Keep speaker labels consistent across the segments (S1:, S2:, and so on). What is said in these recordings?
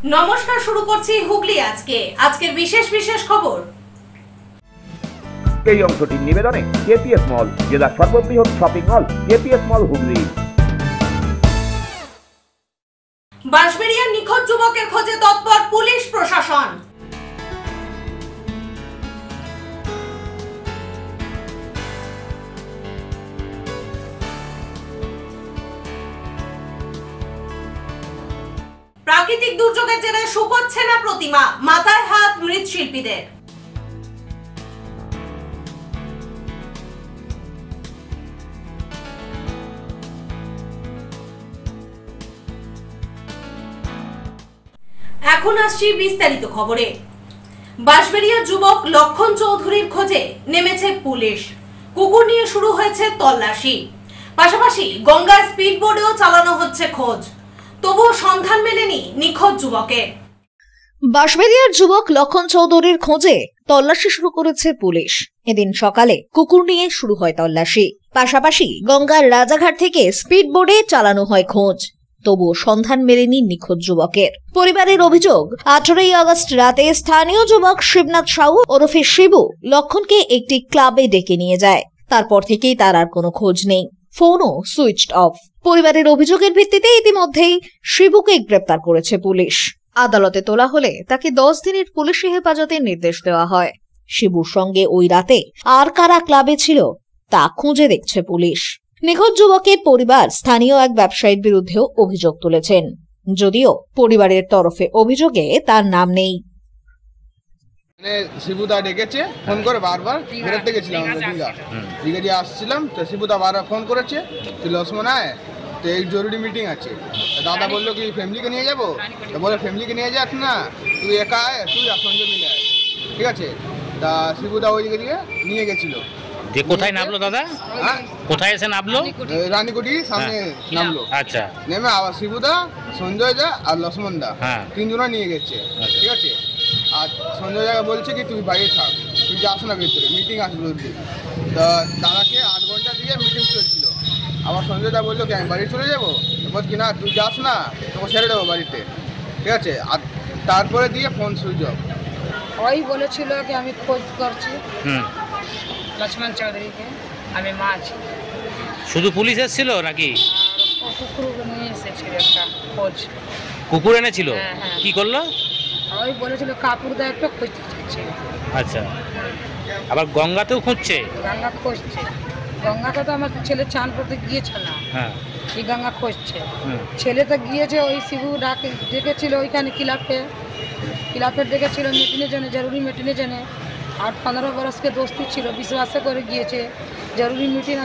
S1: নমস্কার, শুরু করছি হুগলি আজকের বিশেষ খবর।
S2: এই অংশটির নিবেদনে কেপিএস মল, জেলার সর্ববৃহৎ শপিং মল কেপিএস মল হুগলি।
S1: বাঁশবেড়িয়ার নিখোঁজ যুবকের খোঁজে তৎপর পুলিশ প্রশাসন। প্রাকৃতিক দুর্যোগের জেরে শুকোচ্ছে না প্রতিমা, মাথায় হাত মৃৎশিল্পীদের। এখন আসছি বিস্তারিত খবরে। বাঁশবেড়িয়ার যুবক লক্ষণ চৌধুরীর খোঁজে নেমেছে পুলিশ। কুকুর নিয়ে শুরু হয়েছে তল্লাশি, পাশাপাশি গঙ্গার স্পিড বোর্ডেও চালানো হচ্ছে খোঁজ। তবুও সন্ধান মেলেনি নিখোঁজ যুবকের।
S3: বাঁশবেড়িয়ার যুবক লক্ষণ চৌধুরীর খোঁজে তল্লাশি শুরু করেছে পুলিশ। এদিন সকালে কুকুর নিয়ে শুরু হয় তল্লাশি, পাশাপাশি গঙ্গার রাজাঘাট থেকে স্পিড বোর্ডে চালানো হয় খোঁজ। তবুও সন্ধান মেলেনি নিখোঁজ যুবকের। পরিবারের অভিযোগ, 18 আগস্ট রাতে স্থানীয় যুবক শিবনাথ সাহু ওরফে শিবু লক্ষণকে একটি ক্লাবে ডেকে নিয়ে যায়। তারপর থেকেই তার আর কোনো খোঁজ নেই, ফোনও সুইচড অফ। পরিবারের অভিযোগের ভিত্তিতে ইতিমধ্যেই শিবুকে গ্রেপ্তার করেছে পুলিশ। আদালতে তোলা হলে তাকে 10 দিনের পুলিশি হেফাজতের নির্দেশ দেওয়া হয়। শিবুর সঙ্গে ওই রাতে আর কারা ক্লাবে ছিল তা খুঁজে দেখছে পুলিশ। নিখোঁজ যুবকের পরিবার স্থানীয় এক ব্যবসায়ীর বিরুদ্ধেও অভিযোগ তুলেছেন, যদিও পরিবারের তরফে অভিযোগে তার নাম নেই।
S4: শিবুদা ডেকেছে ফোন করে বারবার, বেরোতে গেছিলাম দীঘা দিয়ে আসছিলাম, তো শিবুদা বারবার ফোন করেছে, তুই লক্ষ্মণ আয়, তো এই জরুরি মিটিং আছে। দাদা বললো কি ফ্যামিলিকে নিয়ে যাবো, তো বলে ফ্যামিলিকে নিয়ে যাস না, তুই একা আয়, তুই আর সঞ্জয় মিলে আয়, ঠিক আছে। তা শিবুদা ওই দিকে দিয়ে নিয়ে গেছিল।
S5: কোথায় নামলো দাদা? কোথায় এসে নামলো?
S4: রানীকুটি সামনে নামলো।
S5: আচ্ছা,
S4: নেমে আবার শিবুদা, সঞ্জয় দা আর লক্ষ্মণ দা তিনজনা নিয়ে গেছে, ঠিক আছে। আর সঞ্জয় দা বলছে কি তুই বাইরে থাক, তুই যাস না ভেতরে, মিটিং আসবে বললি। তা দাদাকে 8 ঘন্টা দিয়ে মিটিং চলছিল। আবার সঞ্জয় দা বললো কি আমি বাড়ি চলে যাবো, বল কি না তুই যাস না, তোকে ছেড়ে দেবো বাড়িতে, ঠিক আছে। আর তারপরে দিয়ে ফোন সুইচ অফ।
S6: ওই বলেছিল কি আমি খোঁজ করছি লক্ষ্মণ চৌধুরীকে, আমি মা আছি।
S5: শুধু পুলিশ এসেছিল নাকি?
S6: আর কুকুর নিয়ে এসেছিল একটা খোঁজ।
S5: কুকুর এনেছিল?
S6: হ্যাঁ।
S5: কি করলো?
S6: ওই বলেছিল কাপুরদা একটা খুঁজতে চাইছে।
S5: আচ্ছা, আবার গঙ্গাতেও খুঁজছে?
S6: গঙ্গা খুঁজছে, গঙ্গাকে তো আমার ছেলে চান করতে গিয়েছে না, হ্যাঁ এই গঙ্গা খুঁজছে। ছেলে তো গিয়েছে, ওই শিবু ডেকেছিল ওইখানে ক্লাবে ডেকেছিল মিটিংয়ের জন্য, জরুরি মিটিংয়ের জন্য। 8-15 বরসকে দোস্তি ছিল, বিশ্বাসে করে গিয়েছে, জরুরি মিটিং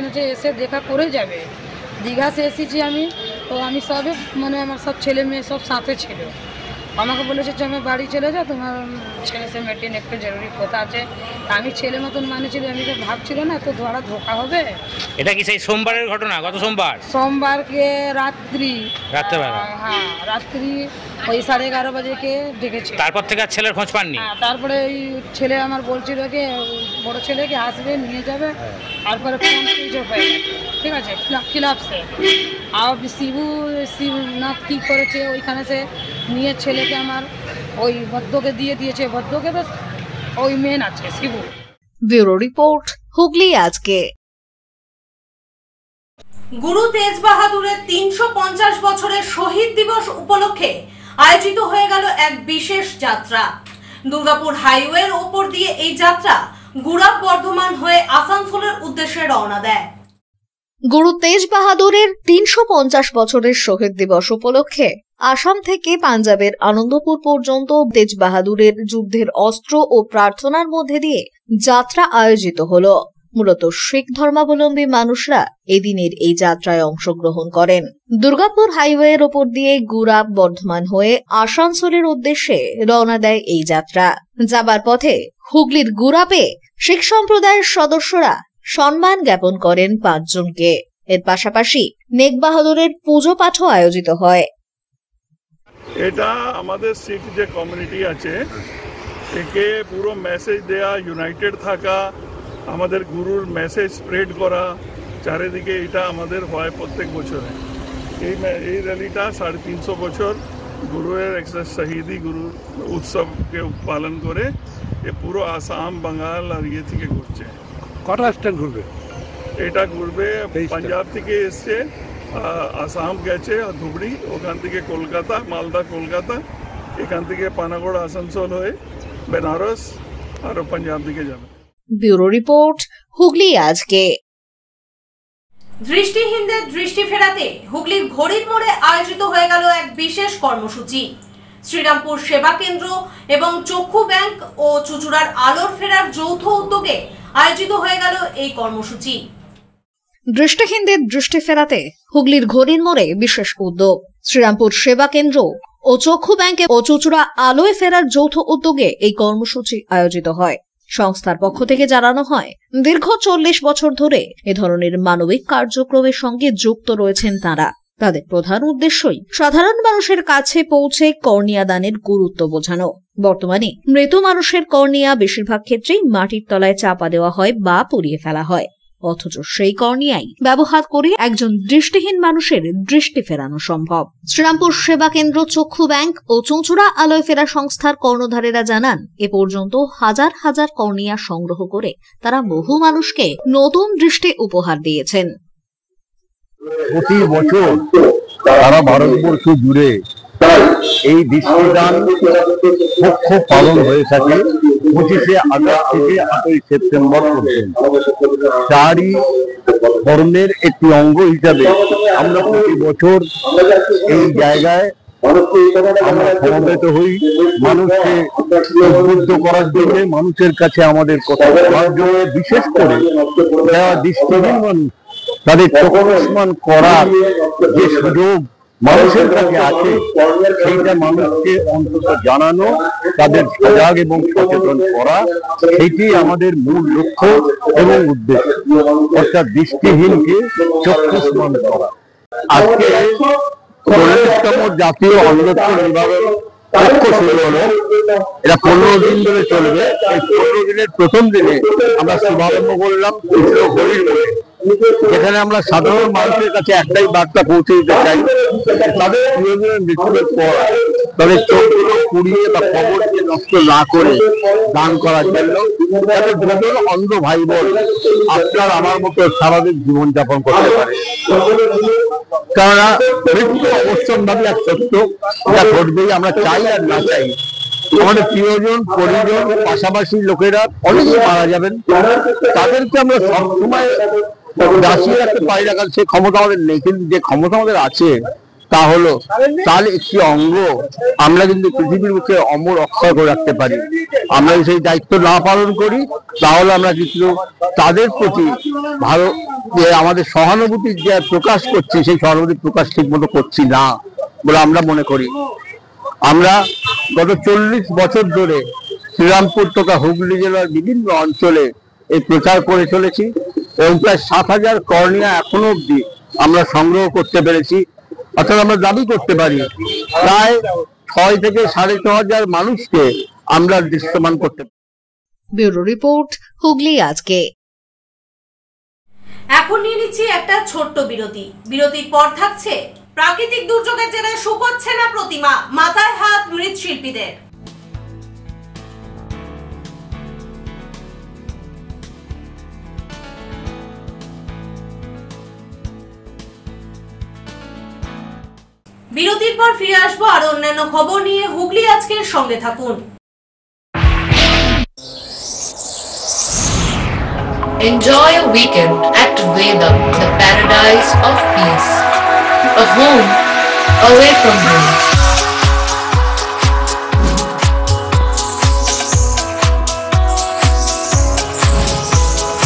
S6: আছে এসে দেখা করে যাবে। দীঘা সে এসেছি আমি, তো আমি সবে মানে আমার সব ছেলে মেয়ে সব সাথে ছিল। আমাকে বলেছে যে আমি বাড়ি চলে যাও, তোমার ছেলে সে মিটিং একটু জরুরি কথা আছে। আমি ছেলে মতন মানেছিল, আমি তো ভাবছিল না তো ধোকা হবে।
S5: এটা কি সেই সোমবারের ঘটনা? গত
S6: সোমবারকে রাত্রিবেলা, হ্যাঁ রাত্রি ওই 11:30 বাজেকে ডেকেছে।
S5: তারপর থেকে আর ছেলের খোঁজ পাননি?
S6: তারপরে এই ছেলে আমার বলছিল কি বড় ছেলেকে আসবে নিয়ে যাবে, তারপরে ফোন সুইচ অফ হয়ে গেছে, ঠিক আছে। ক্লাবসে আর শিবনাথ কি করেছে, ওইখানে সে নিয়ে ছেলেকে আমার ওই ভদ্রকে দিয়ে দিয়েছে। ভদ্রকে তো ওই মেন আছে শিবু।
S3: ব্যুরো রিপোর্ট, হুগলি আজকে।
S1: গুরু তেজ বাহাদুরের 350 বছরের শহীদ দিবস উপলক্ষে আয়োজিত হয়ে গেল এক বিশেষ যাত্রা। দুর্গাপুর হাইওয়ের ওপর দিয়ে এই যাত্রা গুড়াব বর্ধমান হয়ে আসানসোলের উদ্দেশ্যে রওনা দেয়।
S3: গুরু তেজ বাহাদুরের 350 বছরের শহীদ দিবস উপলক্ষে আসাম থেকে পাঞ্জাবের আনন্দপুর পর্যন্ত তেজ বাহাদুরের যুদ্ধের অস্ত্র ও প্রার্থনার মধ্যে দিয়ে যাত্রা আয়োজিত হলো। মূলত শিখ ধর্মাবলম্বী মানুষরা এদিনের এই যাত্রায় অংশগ্রহণ করেন। দুর্গাপুর হাইওয়ের ওপর দিয়ে গুড়াব বর্ধমান হয়ে আসানসোলের উদ্দেশ্যে রওনা দেয় এই যাত্রা। যাবার পথে হুগলির গুড়াবে শিখ সম্প্রদায়ের সদস্যরা সম্মান জ্ঞাপন করেন 5 জনকে। এর পাশাপাশি নেক বাহাদুরের পুজো পাঠও আয়োজিত হয়।
S7: এটা আমাদের শিখ যে কমিউনিটি আছে, একে পুরো মেসেজ দেয়া, ইউনাইটেড থাকা, আমাদের গুরুর মেসেজ স্প্রেড করা চারিদিকে, এটা আমাদের হয় প্রত্যেক বছরে। এই র্যালিটা 350 বছর গুরুর একটা শহীদি গুরু উৎসবকে পালন করে এ পুরো আসাম বাঙাল আর ইয়ে থেকে ঘুরছে।
S8: কটা স্টেট ঘুরবে?
S7: এটা ঘুরবে পাঞ্জাব থেকে এসছে, আসাম গেছে ধুবড়ি, ওখান থেকে কলকাতা, মালদা কলকাতা, এখান থেকে পানাগড় আসানসোল হয়ে বেনারস আর পাঞ্জাব দিকে যাবে।
S3: ব্যুরো রিপোর্ট, হুগলি আজকে।
S1: দৃষ্টিহীনদের দৃষ্টি ফেরাতে হুগলির ঘড়ির মোড়ে আয়োজিত হয়ে গেল এক বিশেষ কর্মসূচি। শ্রীরামপুর সেবা কেন্দ্র এবং চক্ষু ব্যাংক ও চুচুড়ার আলোর ফেরার যৌথ উদ্যোগে আয়োজিত হয়ে গেল এই কর্মসূচি।
S3: দৃষ্টিহীনদের দৃষ্টি ফেরাতে হুগলির ঘড়ির মোড়ে বিশেষ উদ্যোগ। শ্রীরামপুর সেবা কেন্দ্র ও চক্ষু ব্যাংকে ও চুচুড়া আলোয় ফেরার যৌথ উদ্যোগে এই কর্মসূচি আয়োজিত হয়। সংস্থার পক্ষ থেকে জানানো হয়, দীর্ঘ 40 বছর ধরে এ ধরনের মানবিক কার্যক্রমের সঙ্গে যুক্ত রয়েছেন তারা। তাদের প্রধান উদ্দেশ্যই সাধারণ মানুষের কাছে পৌঁছে কর্নিয়া দানের গুরুত্ব বোঝানো। বর্তমানে মৃত মানুষের কর্নিয়া বেশিরভাগ ক্ষেত্রেই মাটির তলায় চাপা দেওয়া হয় বা পুড়িয়ে ফেলা হয়, অথচ সেই কর্নিয়াই ব্যবহার করে একজন দৃষ্টিহীন মানুষের দৃষ্টি ফেরানো সম্ভব। শ্রীরামপুর সেবা কেন্দ্র, চক্ষু ব্যাংক ও চুঁচুড়া আলোয় ফেরা সংস্থার কর্ণধারেরা জানান, এ পর্যন্ত হাজার হাজার কর্নিয়া সংগ্রহ করে তারা বহু মানুষকে নতুন দৃষ্টি উপহার দিয়েছেন।
S8: প্রতি বছর সারা ভারতবর্ষ জুড়ে এই দৃষ্টিদান পক্ষ পালন হয়ে থাকে 25শে আগস্ট থেকে 8ই সেপ্টেম্বর পর্যন্ত। তারই ধর্মের একটি অঙ্গ হিসাবে আমরা প্রতি বছর এই জায়গায় আমরা সমবেত হই, মানুষকে উদ্বুদ্ধ করার জন্য, মানুষের কাছে আমাদের কথা বলার জন্য, বিশেষ করে যারা দৃষ্টিহীন মানুষ তাদের চক্ষুষ্মান করার যে সুযোগ মানুষের কাছে আছে, সেইটা মানুষকে অন্তত জানানো, তাদের সজাগ এবং সচেতন করা, সেইটি আমাদের মূল লক্ষ্য এবং উদ্দেশ্য, অর্থাৎ দৃষ্টিহীনকে চক্ষুষ্মান করা। আজকে 40তম জাতীয় অন্ধত্ব নিবারণ পক্ষ শুরু হলো। এটা 15 দিন ধরে চলবে। এই 15 দিনের প্রথম দিনে আমরা শুভারম্ভ করলাম ঘড়ির মোড়ে, যেখানে আমরা সাধারণ মানুষের কাছে একটাই বার্তা পৌঁছে দিতে চাই, তাদের প্রিয়জনের মৃত্যুর পর তাদের চোখগুলো পুড়িয়ে বা কবরকে নষ্ট না করে দান করার জন্য, তাদের দুজন অন্ধ ভাই বোন আপনার আমার মতো স্বাভাবিক জীবনযাপন করতে পারে। কেননা মৃত্যু অবশ্যম্ভাবী এক সত্য, যা ঘটবেই, আমরা চাই আর না চাই। আমাদের প্রিয়জন, পরিজন, পাশাপাশি লোকেরা অনেকে মারা যাবেন, তাদেরকে আমরা সবসময় বাঁচিয়ে রাখতে পারি না, কারণ সে ক্ষমতা আমাদের নেই। কিন্তু যে ক্ষমতা আমাদের আছে তা হলো তার একটি অঙ্গ আমরা কিন্তু পৃথিবীর মুখে অমর অক্ষয় করে রাখতে পারি। আমরা যদি সেই দায়িত্ব না পালন করি তাহলে আমরা কিন্তু তাদের প্রতি ভালো যে আমাদের সহানুভূতির যে প্রকাশ করছি, সেই সহানুভূতির প্রকাশ ঠিক মতো করছি না বলে আমরা মনে করি। আমরা গত 40 বছর ধরে শ্রীরামপুর তথা হুগলি জেলার বিভিন্ন অঞ্চলে এই প্রচার করে চলেছি এবং প্রায় 7000 কর্নিয়া এখনো অব্দি আমরা সংগ্রহ করতে পেরেছি। অর্থাৎ আমরা দাবি করতে পারি প্রায় 6 থেকে 6500 মানুষকে আমরা দৃশ্যমান করতে পারি।
S3: ব্যুরো রিপোর্ট, হুগলি আজকে।
S1: এখন নিয়ে নিচ্ছি একটা ছোট্ট বিরতি। বিরতির পর থাকছে প্রাকৃতিক দুর্যোগের জেরে শুকোচ্ছে না প্রতিমা, মাথায় হাত মৃৎশিল্পীদের। বিরতির পর ফিরে আসবো আর অন্যান্য খবর নিয়ে। হুগলি আজকের সঙ্গে থাকুন।
S9: Enjoy a weekend at Vedam, the paradise of peace. A home away from home.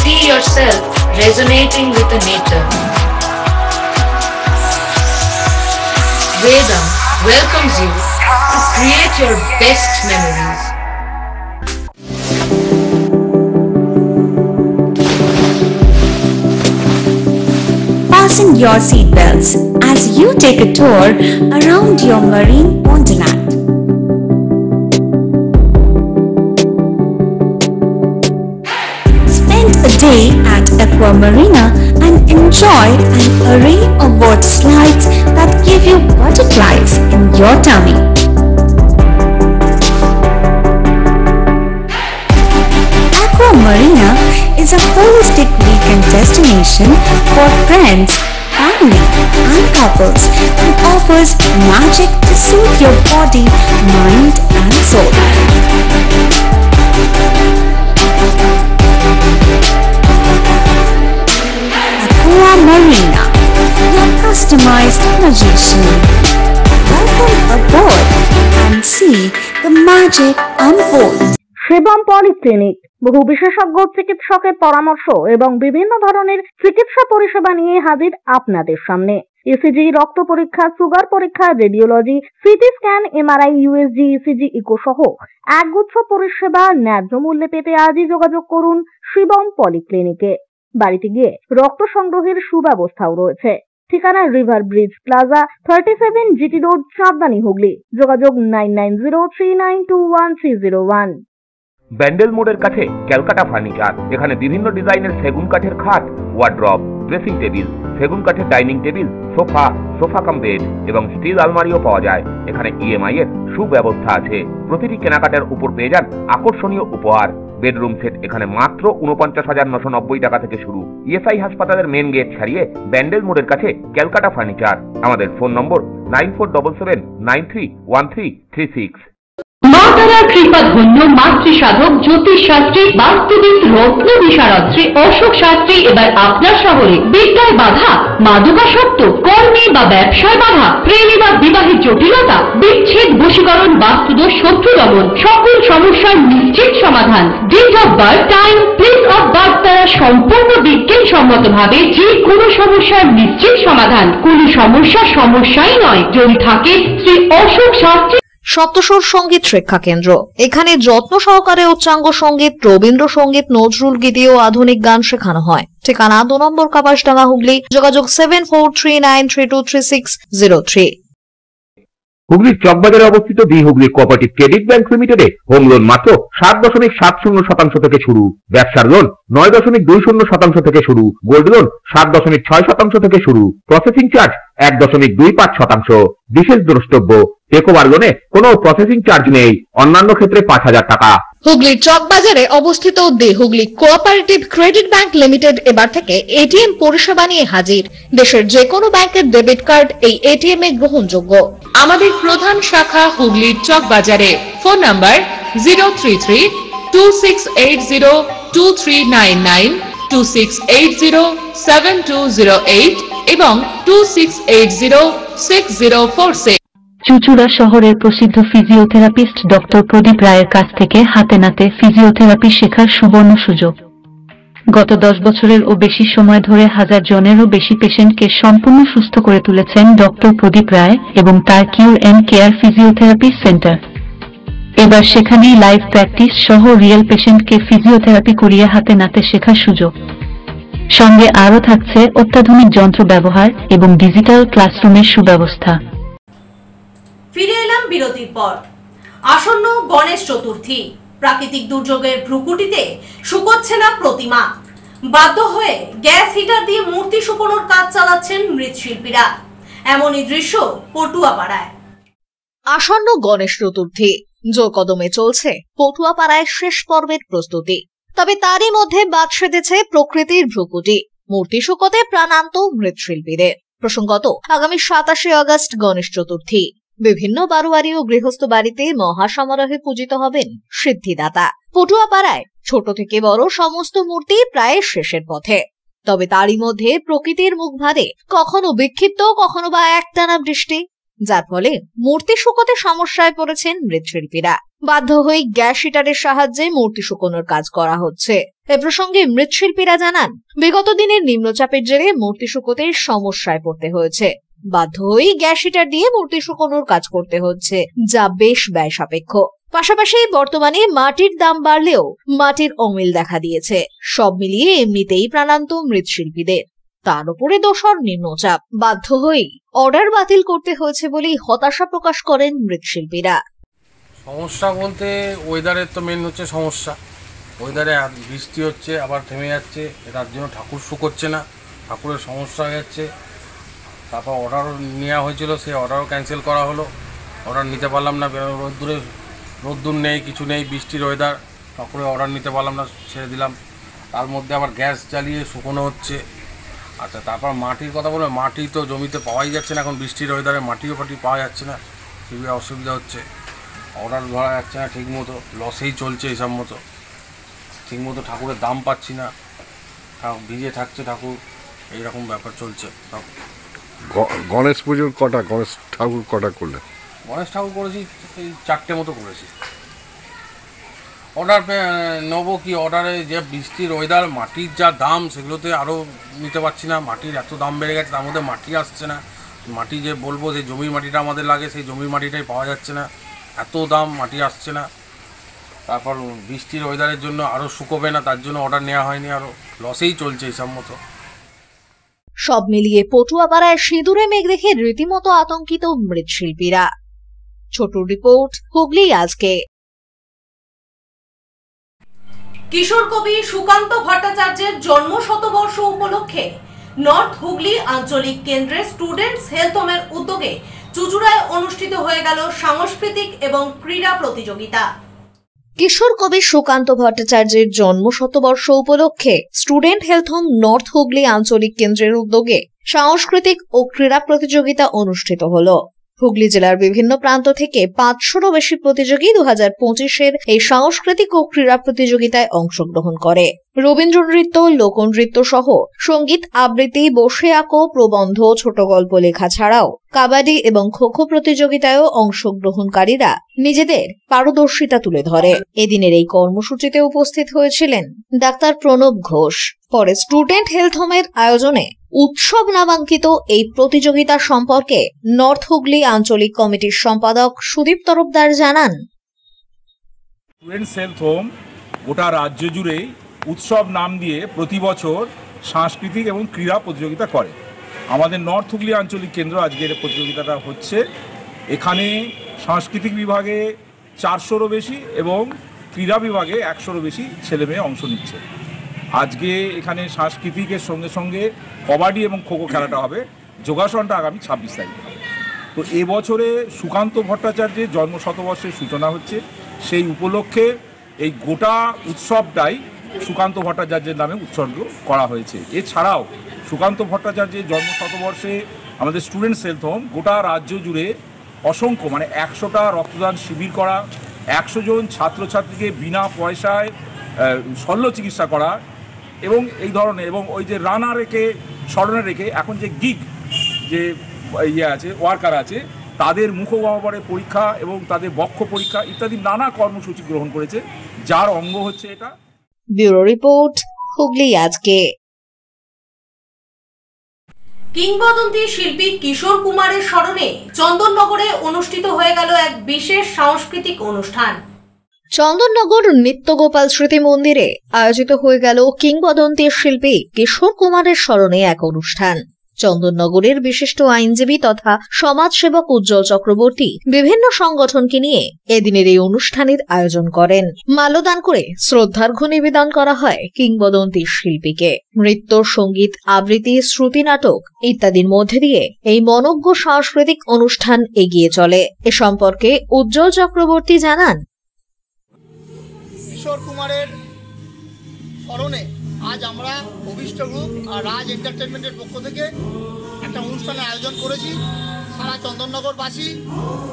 S9: See yourself resonating with the nature. Vedam welcomes you to create your best memories.
S10: Fasten your seatbelts as you take a tour around your marine wonderland. Spend a day at Aqua Marina and enjoy enjoy an array of water slides that give you butterflies in your tummy. Aqua Marina is a holistic weekend destination for friends, family and couples and offers magic to soothe your body, mind and soul. Aqua Marina, your customized magician. Welcome aboard and see the magic unfold.
S11: Shivam polyclinic বহু বিশেষজ্ঞ চিকিৎসকের পরামর্শ এবং বিভিন্ন ধরনের চিকিৎসা পরিষেবা নিয়ে হাজির আপনাদের সামনে। ইসিজি, রক্ত পরীক্ষা, সুগার পরীক্ষা, radiology, CT scan, MRI, USG, ECG, echo সহ একগুচ্ছ পরিষেবা ন্যায্য মূল্যে পেতে আজই যোগাযোগ করুন শিবম পলিক্লিনিকে। বাড়িতে গিয়ে রক্ত সংগ্রহের সুব্যবস্থাও রয়েছে। ঠিকানা river bridge plaza, 37 GT road, Chandni, Hooghly. যোগাযোগ 9903921301।
S2: ব্যান্ডেল মোড়ের কাছে ক্যালকাটা ফার্নিচার। এখানে বিভিন্ন ডিজাইনের সেগুন কাঠের খাট, ওয়ার্ড্রপ, ড্রেসিং টেবিল, সেগুন কাঠের dining table, sofa cum bed এবং স্টিল আলমারিও পাওয়া যায়। এখানে ইএমআই এর সুব্যবস্থা আছে। প্রতিটি কেনাকাটার উপর পেয়ে যান আকর্ষণীয় উপহার। বেডরুম সেট এখানে মাত্র ৪৯,৯৯০ টাকা থেকে শুরু। ইএসআই হাসপাতালের মেন গেট ছাড়িয়ে ব্যান্ডেল মোড়ের কাছে ক্যালকাটা ফার্নিচার। আমাদের ফোন নম্বর 9477931336।
S12: মা তারার কৃপা ধন্য মাতৃ সাধক জ্যোতিষ শাস্ত্রী, বাস্তুবিদ, রত্ন বিশারদ অশোক শাস্ত্রী এবার আপনার শহরে। বিদ্যায় বাধা, মাদকাসক্ত, কর্মে বা ব্যবসায় বাধা, প্রেমে বা বিবাহের জটিলতা, বিচ্ছেদ, বশীকরণ, বাস্তুদোষ, শত্রু দমন, সকল সমস্যার নিশ্চিত সমাধান। Date of birth, time, place of birth দ্বারা সম্পূর্ণ বিজ্ঞানসম্মত ভাবে যে কোনো সমস্যার নিশ্চিত সমাধান। কোন সমস্যাই নয় যদি থাকে শ্রী অশোক শাস্ত্রী।
S3: সপ্তস্বর সঙ্গীত শিক্ষা কেন্দ্র। এখানে যত্ন সহকারে উচ্চাঙ্গ সঙ্গীত, রবীন্দ্রসঙ্গীত, নজরুল গীতি ও আধুনিক গান শেখানো হয়। ঠিকানা 2 নম্বর কাপাসডাঙ্গা, হুগলি। যোগাযোগ 7439323603।
S2: হুগলির চকবাজারে অবস্থিত the Hooghly cooperative credit bank লিমিটেডে হোম লোন মাত্র 7.70% থেকে শুরু। ব্যবসার লোন 9.20% থেকে শুরু। গোল্ড লোন 7.6% থেকে শুরু। Processing charge 1.25%। বিশেষ দ্রষ্টব্য, টেকওভার লোনে কোনো প্রসেসিং চার্জ নেই। অন্যান্য ক্ষেত্রে 5,000 টাকা।
S3: হুগলির চকবাজারে অবস্থিত the Hooghly cooperative credit bank limited এবার থেকে এটিএম পরিষেবা নিয়ে হাজির। দেশের যে কোনো ব্যাংকের ডেবিট কার্ড এই এটিএম এ গ্রহণযোগ্য।
S9: আমাদের প্রধান শাখা হুগলির চকবাজারে। ফোন নাম্বার 033-2680-2399, 2680-7208 এবং 2680-6046।
S13: চুচুড়া শহরের প্রসিদ্ধ ফিজিওথেরাপিস্ট ডক্টর প্রদীপ রায়ের কাছ থেকে হাতে নাতে ফিজিওথেরাপি শেখার সুবর্ণ সুযোগ। গত 10 বছরের ও বেশি সময় ধরে 1000 জনেরও বেশি পেশেন্টকে সম্পূর্ণ সুস্থ করে তুলেছেন ডক্টর প্রদীপ রায় এবং তার কিউর এন্ড কেয়ার ফিজিওথেরাপি সেন্টার। এবার সেখানেই লাইভ প্র্যাকটিস সহ রিয়েল পেশেন্টকে ফিজিওথেরাপি করিয়ে হাতে নাতে শেখার সুযোগ। সঙ্গে আরও থাকছে অত্যাধুনিক যন্ত্র ব্যবহার এবং ডিজিটাল ক্লাসরুমের সুব্যবস্থা।
S1: ফিরে এলাম বিরতির পর। আসন্ন গণেশ চতুর্থী, প্রাকৃতিক দুর্যোগের ভ্রুকুটিতে শুকোচ্ছে না প্রতিমা। বাধ্য হয়ে গ্যাস হিটার দিয়ে মূর্তি শুকোনোর কাজ চালাচ্ছেন মৃৎশিল্পীরা। এমনই দৃশ্য পটুয়াপাড়ায়।
S3: আসন্ন গণেশ চতুর্থী জোর কদমে চলছে পটুয়াপাড়ায় শেষ পর্বের প্রস্তুতি। তবে তারই মধ্যে বাদ সেধেছে প্রকৃতির ভ্রুকুটি। মূর্তি শুকোতে প্রাণান্ত মৃৎশিল্পীদের। প্রসঙ্গত, আগামী 27 আগস্ট গণেশ চতুর্থী। বিভিন্ন বারোয়ারি ও গৃহস্থ বাড়িতে মহাসমারোহে পূজিত হবেন সিদ্ধিদাতা। পটুয়াপাড়ায় ছোট থেকে বড় সমস্ত মূর্তি প্রায় শেষের পথে। তবে তারই মধ্যে প্রকৃতির মুখ ভারে কখনো বিক্ষিপ্ত, কখনো বা একটানা বৃষ্টি, যার ফলে মূর্তি শুকোতে সমস্যায় পড়েছেন মৃৎশিল্পীরা। বাধ্য হয়ে গ্যাস হিটারের সাহায্যে মূর্তি শুকোনোর কাজ করা হচ্ছে। এ প্রসঙ্গে মৃৎশিল্পীরা জানান, বিগত দিনের নিম্নচাপের জেরে মূর্তি শুকোতে সমস্যায় পড়তে হয়েছে। বাধ্য হয়ে গ্যাস হিটার দিয়ে মূর্তি শুকোনোর কাজ করতে হচ্ছে, যা বেশ ব্যয় সাপেক্ষ। পাশাপাশি বর্তমানে মাটির দাম বাড়লেও মাটির অমিল দেখা দিয়েছে। সব মিলিয়ে এমনিতেই প্রাণান্ত মৃৎশিল্পীদের। তার উপরে দোসর নিম্নচাপ। বাধ্য হয়ে অর্ডার বাতিল করতে হয়েছে বলেই হতাশা প্রকাশ করেন মৃৎশিল্পীরা।
S14: সমস্যা বলতে ওয়েদারের তো মেন হচ্ছে সমস্যা। ওয়েদারে বৃষ্টি হচ্ছে, আবার থেমে যাচ্ছে, তার জন্য ঠাকুর শুকোচ্ছে না। ঠাকুরের সমস্যা হয়ে যাচ্ছে। তারপর অর্ডারও নেওয়া হয়েছিল, সেই অর্ডারও ক্যান্সেল করা হলো। অর্ডার নিতে পারলাম না, রোদ্দুর নেই, কিছু নেই, বৃষ্টির ওয়েদার, ঠাকুরের অর্ডার নিতে পারলাম না, ছেড়ে দিলাম। তার মধ্যে আবার গ্যাস জ্বালিয়ে শুকনো হচ্ছে। আচ্ছা, তারপর মাটির কথা বলবো, মাটি তো জমিতে পাওয়াই যাচ্ছে না এখন, বৃষ্টির ওয়েদারে মাটিও পাওয়া যাচ্ছে না, খুবই অসুবিধা হচ্ছে। অর্ডার ধরা যাচ্ছে না ঠিক মতো, লসেই চলছে এইসব মতো। ঠিক মতো ঠাকুরের দাম পাচ্ছি না, ভিজে থাকছে ঠাকুর, এইরকম ব্যাপার চলছে সব।
S15: গণেশ পুজোর গণেশ ঠাকুর কটা করলে?
S14: গণেশ ঠাকুর করেছি এই 4টে মতো করেছি। অর্ডার নেবো কি, অর্ডারে যে বৃষ্টির ওয়েদার, মাটির যা দাম, সেগুলোতে আরও নিতে পারছি না। মাটির এত দাম বেড়ে গেছে, তার মধ্যে মাটি আসছে না। মাটি যে বলবো, যে জমির মাটিটা আমাদের লাগে, সেই জমির মাটিটাই পাওয়া যাচ্ছে না, এত দাম, মাটি আসছে না। তারপর বৃষ্টির ওয়েদারের জন্য আরও শুকোবে না, তার জন্য অর্ডার নেওয়া হয়নি, আরও লসেই চলছে এইসব মতো।
S3: সব মিলিয়ে পটুয়াপাড়ায় সিঁদুরে মেঘ দেখে রীতিমতো আতঙ্কিত মৃৎশিল্পীরা। ছোট রিপোর্ট, হুগলি আজকে।
S1: কিশোর কবি সুকান্ত ভট্টাচার্যের জন্ম শতবর্ষ উপলক্ষে নর্থ হুগলি আঞ্চলিক কেন্দ্রে স্টুডেন্টস হেলথ হোমের উদ্যোগে চুঁচুড়ায় অনুষ্ঠিত হয়ে গেল সাংস্কৃতিক এবং ক্রীড়া প্রতিযোগিতা।
S3: কিশোর কবি সুকান্ত ভট্টাচার্যের জন্ম শতবর্ষ উপলক্ষে student health home north Hooghly আঞ্চলিক কেন্দ্রের উদ্যোগে সাংস্কৃতিক ও ক্রীড়া প্রতিযোগিতা অনুষ্ঠিত হলো। হুগলি জেলার বিভিন্ন প্রান্ত থেকে 500রও বেশি প্রতিযোগী 2025-এর এই সাংস্কৃতিক ও ক্রীড়া প্রতিযোগিতায় অংশগ্রহণ করে। রবীন্দ্র নৃত্য, লোকনৃত্য সহ সঙ্গীত আবৃত্তি, বসে আঁকো, প্রবন্ধ, ছোট গল্প লেখা ছাড়াও কাবাডি এবং খো-খো প্রতিযোগিতায়ও অংশগ্রহণকারীরা নিজেদের পারদর্শিতা তুলে ধরে। এদিনের এই কর্মসূচিতে উপস্থিত হয়েছিলেন ডাক্তার প্রণব ঘোষ। পরে স্টুডেন্ট হেলথ হোমের আয়োজনে উৎসব নামাঙ্কিত এই প্রতিযোগিতা সম্পর্কে নর্থ হুগলি আঞ্চলিক কমিটির সম্পাদক সুদীপ তরফদার জানান,
S16: স্টুডেন্টস হেলথ হোম গোটা রাজ্য জুড়ে উৎসব নাম দিয়ে প্রতি বছর সাংস্কৃতিক এবং ক্রীড়া প্রতিযোগিতা করে। আমাদের নর্থ হুগলি আঞ্চলিক কেন্দ্র আজকের প্রতিযোগিতাটা হচ্ছে। এখানে সাংস্কৃতিক বিভাগে 400রও বেশি এবং ক্রীড়া বিভাগে 100রও বেশি ছেলেমেয়ে অংশ নিচ্ছে। আজকে এখানে সাংস্কৃতিকের সঙ্গে সঙ্গে কবাডি এবং খোখো খেলাটা হবে। যোগাসনটা আগামী 26 তারিখে হবে। তো এবছরে সুকান্ত ভট্টাচার্যের জন্ম শতবর্ষের সূচনা হচ্ছে, সেই উপলক্ষে এই গোটা উৎসবটাই সুকান্ত ভট্টাচার্যের নামে উৎসর্গ করা হয়েছে। এছাড়াও সুকান্ত ভট্টাচার্যের জন্ম শতবর্ষে আমাদের স্টুডেন্টস হেলথ হোম গোটা রাজ্য জুড়ে অসংখ্য 100টা রক্তদান শিবির করা, 100 জন ছাত্রছাত্রীকে বিনা পয়সায় শল্য চিকিৎসা করা এবং এই ধরনের, এবং ওই যে রানারকে স্মরণে রেখে এখন যে গিগ যে আছে ওয়ার্কার আছে, তাদের মুখগহ্বরের পরীক্ষা এবং তাদের বক্ষ পরীক্ষা ইত্যাদি নানা কর্মসূচি গ্রহণ করেছে, যার অঙ্গ হচ্ছে এটা।
S3: ব্যুরো রিপোর্ট, হুগলি আজকে।
S1: কিংবদন্তি শিল্পী কিশোর কুমারের স্মরণে চন্দননগরে অনুষ্ঠিত হয়ে গেল এক বিশেষ সাংস্কৃতিক অনুষ্ঠান।
S3: চন্দননগর নিত্যগোপাল স্মৃতি মন্দিরে আয়োজিত হয়ে গেল কিংবদন্তি শিল্পী কিশোর কুমারের স্মরণে এক অনুষ্ঠান। চন্দননগরের বিশিষ্ট আইনজীবী তথা সমাজসেবক উজ্জ্বল চক্রবর্তী বিভিন্ন সংগঠনকে নিয়ে এদিনের এই অনুষ্ঠানের আয়োজন করেন। মাল্যদান করে শ্রদ্ধার্ঘ্য নিবেদন করা হয় কিংবদন্তি শিল্পীকে। নৃত্য, সঙ্গীত, আবৃত্তি, শ্রুতি নাটক ইত্যাদির মধ্যে দিয়ে এই মনোজ্ঞ সাংস্কৃতিক অনুষ্ঠান এগিয়ে চলে। এ সম্পর্কে উজ্জ্বল চক্রবর্তী জানান,
S17: কিশোর কুমারের স্মরণে আজ আমরা অভিষ্ট গ্রুপ আর রাজ এন্টারটেনমেন্টের পক্ষ থেকে একটা অনুষ্ঠানের আয়োজন করেছি। সারা চন্দননগরবাসী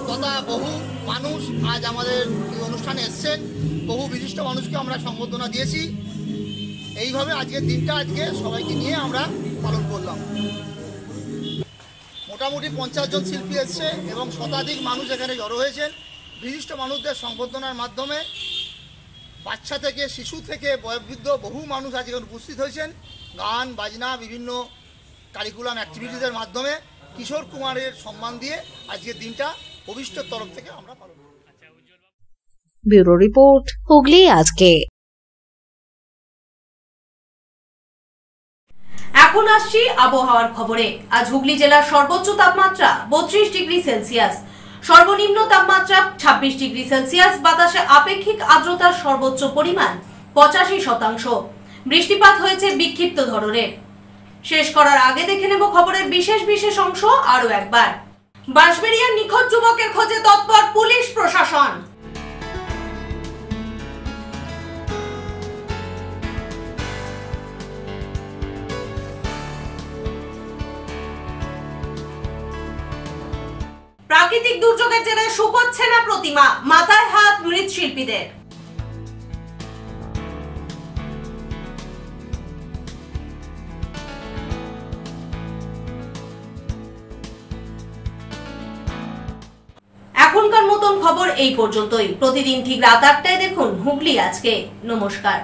S17: তথা বহু মানুষ আজ আমাদের এই অনুষ্ঠানে এসছেন। বহু বিশিষ্ট মানুষকে আমরা সম্বর্ধনা দিয়েছি। এইভাবে আজকের দিনটা আজকে সবাইকে নিয়ে আমরা পালন করলাম। মোটামুটি 50 জন শিল্পী এসছে এবং শতাধিক মানুষ এখানে জড়ো হয়েছেন। বিশিষ্ট মানুষদের সম্বর্ধনার মাধ্যমে বাচ্চা থেকে, শিশু থেকে বয়োবৃদ্ধ বহু মানুষ আজকে উপস্থিত হয়েছেন। গান বাজনা, বিভিন্ন কারিকুলাম অ্যাক্টিভিটিসের মাধ্যমে কিশোর কুমারের সম্মান দিয়ে আজকের দিনটা অভিষ্টের তরফ থেকে আমরা পালন করি।
S3: ব্যুরো রিপোর্ট, হুগলি আজকে।
S1: এখন আসছি আবহাওয়ার খবরে। আজ হুগলি জেলার সর্বোচ্চ তাপমাত্রা 32 ডিগ্রি সেলসিয়াস, সর্বনিম্ন তাপমাত্রা 26 ডিগ্রি সেলসিয়াস। বাতাসে আপেক্ষিক আর্দ্রতার সর্বোচ্চ পরিমাণ 85%। বৃষ্টিপাত হয়েছে বিক্ষিপ্ত ধরনের। শেষ করার আগে দেখে নেব খবরের বিশেষ অংশ আরো একবার। বাঁশবেড়িয়ার নিখোঁজ যুবকের খোঁজে তৎপর পুলিশ প্রশাসন। প্রাকৃতিক দুর্যোগের জেরে শুকোচ্ছে না প্রতিমা, মাথায় হাত মৃৎশিল্পীদের। এখনকার মতন খবর এই পর্যন্তই। প্রতিদিন ঠিক রাত 8টায় দেখুন হুগলি আজকে। নমস্কার।